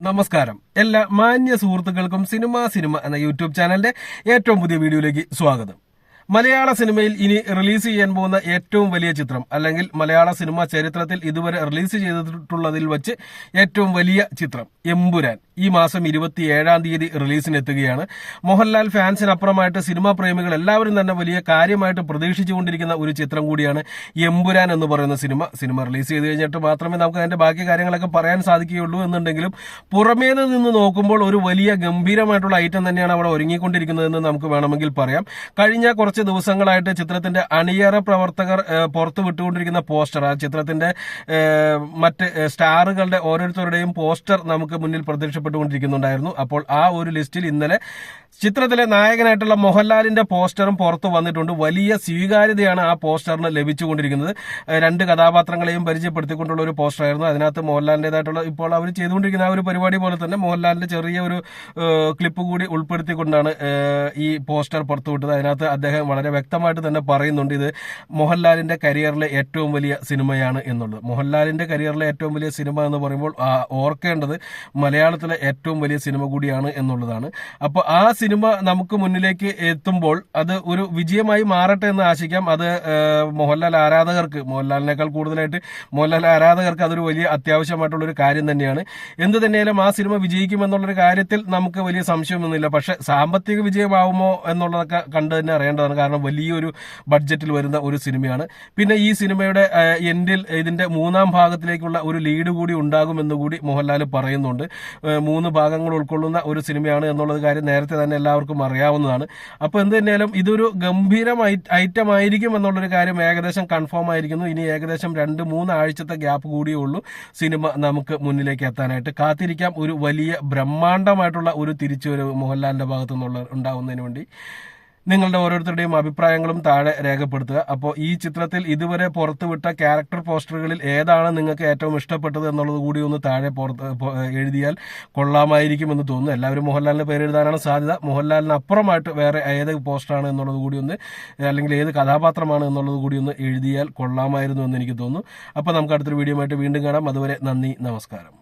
നമസ്കാരം. എല്ലാ മാന്യ സുഹൃത്തുക്കൾക്കും സിനിമ എന്ന യൂട്യൂബ് ചാനലിന്റെ ഏറ്റവും പുതിയ വീഡിയോയിലേക്ക് സ്വാഗതം. മലയാള സിനിമയിൽ ഇനി റിലീസ് ചെയ്യാൻ പോകുന്ന ഏറ്റവും വലിയ ചിത്രം, അല്ലെങ്കിൽ മലയാള സിനിമ ചരിത്രത്തിൽ ഇതുവരെ റിലീസ് ചെയ്തിട്ടുള്ളതിൽ വെച്ച് ഏറ്റവും വലിയ ചിത്രം എമ്പുരാൻ ഈ മാസം 27-ാം തീയതി റിലീസിനെത്തുകയാണ്. മോഹൻലാൽ ഫാൻസിനപ്പുറമായിട്ട് സിനിമാ പ്രേമികൾ എല്ലാവരും തന്നെ വലിയ കാര്യമായിട്ട് പ്രതീക്ഷിച്ചുകൊണ്ടിരിക്കുന്ന ഒരു ചിത്രം കൂടിയാണ് എമ്പുരാൻ എന്ന് പറയുന്ന സിനിമ റിലീസ് ചെയ്ത് കഴിഞ്ഞിട്ട് മാത്രമേ നമുക്ക് അതിന്റെ ബാക്കി കാര്യങ്ങളൊക്കെ പറയാൻ സാധിക്കുകയുള്ളൂ എന്നുണ്ടെങ്കിലും പുറമേ നിന്ന് നോക്കുമ്പോൾ ഒരു വലിയ ഗംഭീരമായിട്ടുള്ള ഐറ്റം തന്നെയാണ് അവിടെ ഒരുങ്ങിക്കൊണ്ടിരിക്കുന്നതെന്ന് നമുക്ക് വേണമെങ്കിൽ പറയാം. കഴിഞ്ഞ കുറച്ച് ദിവസങ്ങളായിട്ട് ചിത്രത്തിന്റെ അണിയറ പ്രവർത്തകർ പുറത്തു വിട്ടുകൊണ്ടിരിക്കുന്ന പോസ്റ്റർ, ആ ചിത്രത്തിന്റെ മറ്റ് സ്റ്റാറുകളുടെ ഓരോരുത്തരുടെയും പോസ്റ്റർ നമുക്ക് മുന്നിൽ പ്രത്യക്ഷപ്പെട്ടുകൊണ്ടിരിക്കുന്നുണ്ടായിരുന്നു. അപ്പോൾ ആ ഒരു ലിസ്റ്റിൽ ഇന്നലെ ചിത്രത്തിലെ നായകനായിട്ടുള്ള മോഹൻലാലിന്റെ പോസ്റ്ററും പുറത്തു വന്നിട്ടുണ്ട്. വലിയ സ്വീകാര്യതയാണ് ആ പോസ്റ്ററിന് ലഭിച്ചുകൊണ്ടിരിക്കുന്നത്. രണ്ട് കഥാപാത്രങ്ങളെയും പരിചയപ്പെടുത്തിക്കൊണ്ടുള്ള ഒരു പോസ്റ്ററായിരുന്നു. അതിനകത്ത് മോഹൻലാലിന്റേതായിട്ടുള്ള ഇപ്പോൾ അവർ ചെയ്തുകൊണ്ടിരിക്കുന്ന ആ ഒരു പരിപാടി പോലെ തന്നെ മോഹൻലാലിന്റെ ചെറിയ ഒരു ക്ലിപ്പ് കൂടി ഉൾപ്പെടുത്തിക്കൊണ്ടാണ് ഈ പോസ്റ്റർ പുറത്തുവിട്ടത്. അതിനകത്ത് അദ്ദേഹം വളരെ വ്യക്തമായിട്ട് തന്നെ പറയുന്നുണ്ട് ഇത് മോഹൻലാലിന്റെ കരിയറിലെ ഏറ്റവും വലിയ സിനിമയാണ് എന്നുള്ളത്. മോഹൻലാലിന്റെ കരിയറിലെ ഏറ്റവും വലിയ സിനിമ എന്ന് പറയുമ്പോൾ ഓർക്കേണ്ടത് മലയാളത്തിലെ ഏറ്റവും വലിയ സിനിമ കൂടിയാണ് എന്നുള്ളതാണ്. അപ്പോൾ ആ സിനിമ നമുക്ക് മുന്നിലേക്ക് എത്തുമ്പോൾ അത് ഒരു വിജയമായി മാറട്ടെ എന്ന് ആശിക്കാം. അത് മോഹൻലാൽ ആരാധകർക്ക്, മോഹൻലാലിനേക്കാൾ കൂടുതലായിട്ട് മോഹൻലാൽ ആരാധകർക്ക് അതൊരു വലിയ അത്യാവശ്യമായിട്ടുള്ള ഒരു കാര്യം തന്നെയാണ്. എന്ത് തന്നെയാലും ആ സിനിമ വിജയിക്കുമെന്നുള്ളൊരു കാര്യത്തിൽ നമുക്ക് വലിയ സംശയമൊന്നുമില്ല. പക്ഷെ സാമ്പത്തിക വിജയമാവുമോ എന്നുള്ളതൊക്കെ കണ്ടു തന്നെ അറിയേണ്ടതാണ്. കാരണം വലിയൊരു ബഡ്ജറ്റിൽ വരുന്ന ഒരു സിനിമയാണ്. പിന്നെ ഈ സിനിമയുടെ എൻഡിൽ ഇതിന്റെ 3-ാം ഭാഗത്തിലേക്കുള്ള ഒരു ലീഡ് കൂടി ഉണ്ടാകുമെന്ന് കൂടി മോഹൻലാൽ പറയുന്നുണ്ട്. 3 ഭാഗങ്ങൾ ഉൾക്കൊള്ളുന്ന ഒരു സിനിമയാണ് എന്നുള്ളത് കാര്യം നേരത്തെ തന്നെ എല്ലാവർക്കും അറിയാവുന്നതാണ്. അപ്പോൾ എന്ത് തന്നെയാലും ഇതൊരു ഗംഭീരം ഐറ്റം ആയിരിക്കും എന്നുള്ളൊരു കാര്യം ഏകദേശം കൺഫേം ആയിരിക്കുന്നു. ഇനി ഏകദേശം 2-3 ആഴ്ചത്തെ ഗ്യാപ്പ് കൂടിയേ ഉള്ളൂ സിനിമ നമുക്ക് മുന്നിലേക്ക് എത്താനായിട്ട്. കാത്തിരിക്കാം ഒരു വലിയ ബ്രഹ്മാണ്ഡമായിട്ടുള്ള ഒരു തിരിച്ചുവരവ് മോഹൻലാലിന്റെ ഭാഗത്തു നിന്നുള്ള ഉണ്ടാവുന്നതിന് വേണ്ടി. നിങ്ങളുടെ ഓരോരുത്തരുടെയും അഭിപ്രായങ്ങളും താഴെ രേഖപ്പെടുത്തുക. അപ്പോൾ ഈ ചിത്രത്തിൽ ഇതുവരെ പുറത്തുവിട്ട ക്യാരക്ടർ പോസ്റ്ററുകളിൽ ഏതാണ് നിങ്ങൾക്ക് ഏറ്റവും ഇഷ്ടപ്പെട്ടത് എന്നുള്ളത് കൂടി ഒന്ന് താഴെ എഴുതിയാൽ കൊള്ളാമായിരിക്കുമെന്ന് തോന്നുന്നു. എല്ലാവരും മോഹൻലാലിന്റെ പേര് എഴുതാനാണ് സാധ്യത. മോഹൻലാലിന് അപ്പുറമായിട്ട് വേറെ ഏത് പോസ്റ്ററാണ് എന്നുള്ളത് കൂടി ഒന്ന്, അല്ലെങ്കിൽ ഏത് കഥാപാത്രമാണ് എന്നുള്ളത് കൂടി ഒന്ന് എഴുതിയാൽ കൊള്ളാമായിരുന്നു എന്ന് എനിക്ക് തോന്നുന്നു. അപ്പോൾ നമുക്ക് അടുത്തൊരു വീഡിയോ ആയിട്ട് വീണ്ടും കാണാം. അതുവരെ നന്ദി, നമസ്കാരം.